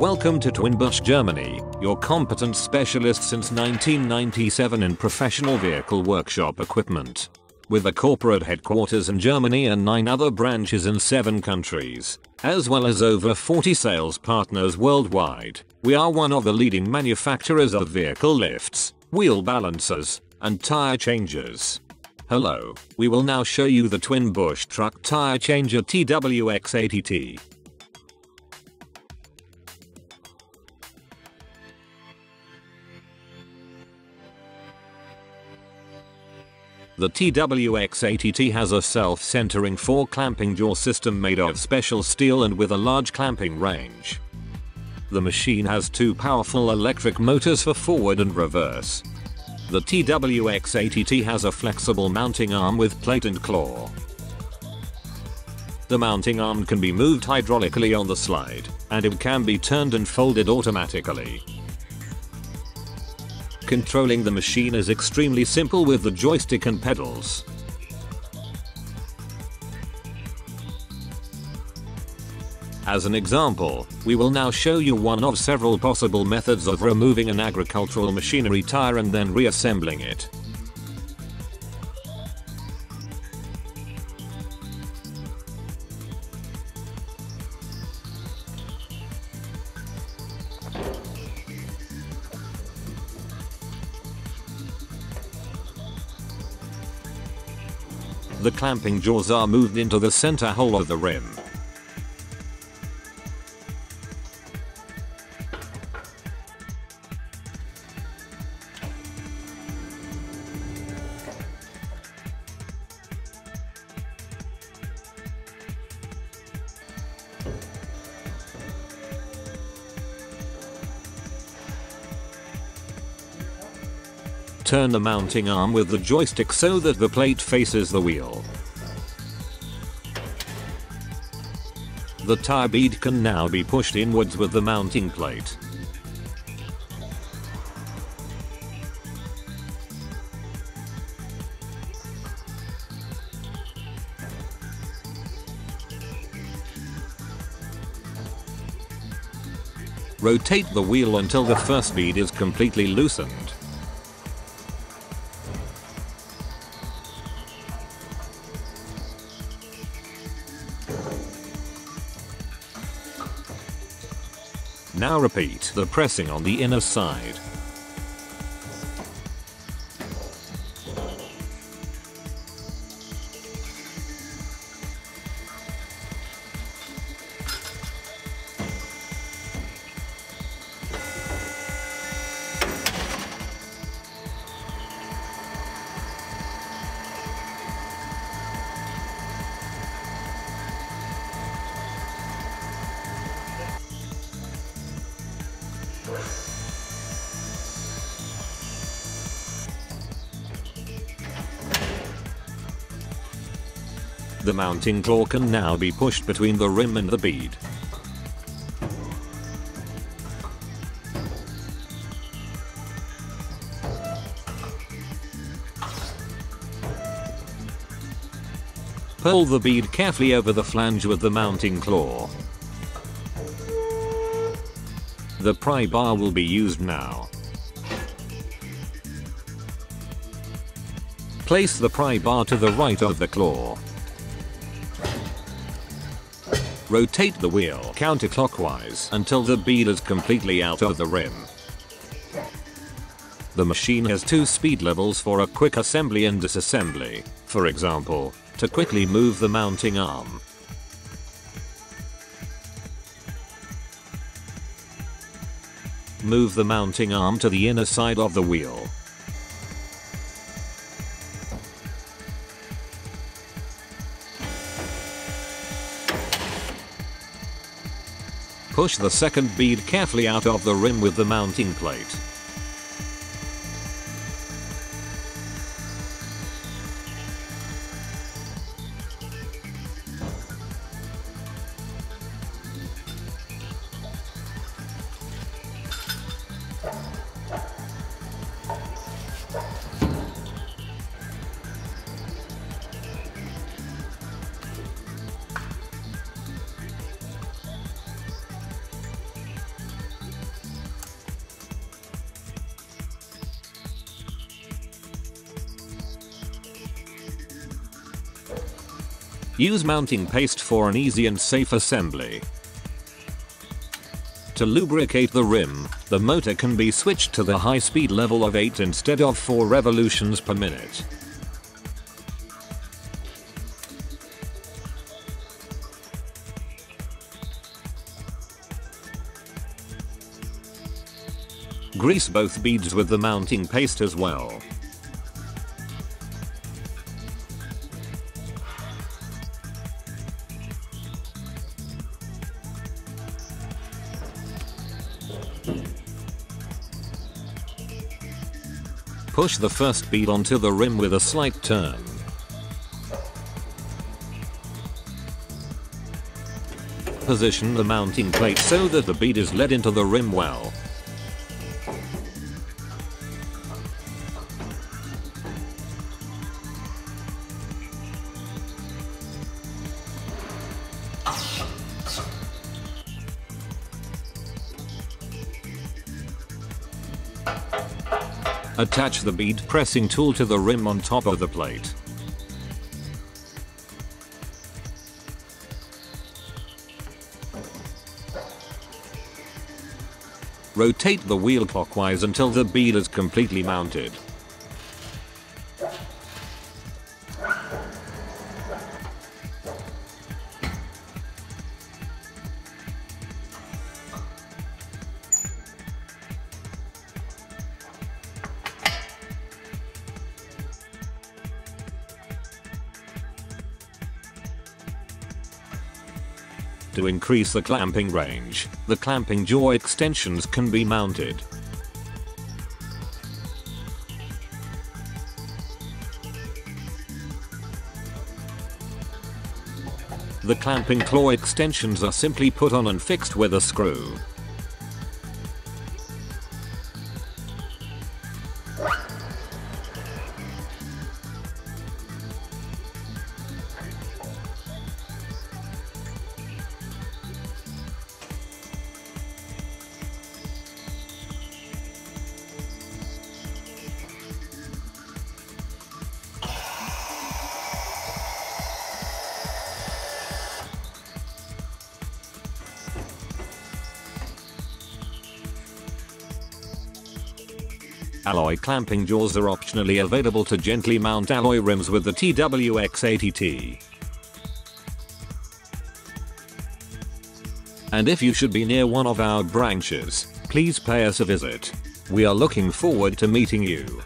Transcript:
Welcome to TWIN BUSCH Germany, your competent specialist since 1997 in professional vehicle workshop equipment. With a corporate headquarters in Germany and 9 other branches in 7 countries, as well as over 40 sales partners worldwide, we are one of the leading manufacturers of vehicle lifts, wheel balancers, and tire changers. Hello, we will now show you the TWIN BUSCH truck tire changer X-80T. The X-80T has a self-centering 4-clamping jaw system made of special steel and with a large clamping range. The machine has 2 powerful electric motors for forward and reverse. The X-80T has a flexible mounting arm with plate and claw. The mounting arm can be moved hydraulically on the slide, and it can be turned and folded automatically. Controlling the machine is extremely simple with the joystick and pedals. As an example, we will now show you one of several possible methods of removing an agricultural machinery tire and then reassembling it. The clamping jaws are moved into the center hole of the rim. Turn the mounting arm with the joystick so that the plate faces the wheel. The tire bead can now be pushed inwards with the mounting plate. Rotate the wheel until the first bead is completely loosened. Now repeat the pressing on the inner side. The mounting claw can now be pushed between the rim and the bead. Pull the bead carefully over the flange with the mounting claw. The pry bar will be used now. Place the pry bar to the right of the claw. Rotate the wheel counterclockwise until the bead is completely out of the rim. The machine has 2 speed levels for a quick assembly and disassembly, for example, to quickly move the mounting arm. Move the mounting arm to the inner side of the wheel. Push the second bead carefully out of the rim with the mounting plate. Use mounting paste for an easy and safe assembly. To lubricate the rim, the motor can be switched to the high speed level of 8 instead of 4 revolutions per minute. Grease both beads with the mounting paste as well. Push the first bead onto the rim with a slight turn. Position the mounting plate so that the bead is led into the rim well. Attach the bead pressing tool to the rim on top of the plate. Rotate the wheel clockwise until the bead is completely mounted. To increase the clamping range, the clamping jaw extensions can be mounted. The clamping claw extensions are simply put on and fixed with a screw. Alloy clamping jaws are optionally available to gently mount alloy rims with the X-80T. And if you should be near one of our branches, please pay us a visit. We are looking forward to meeting you.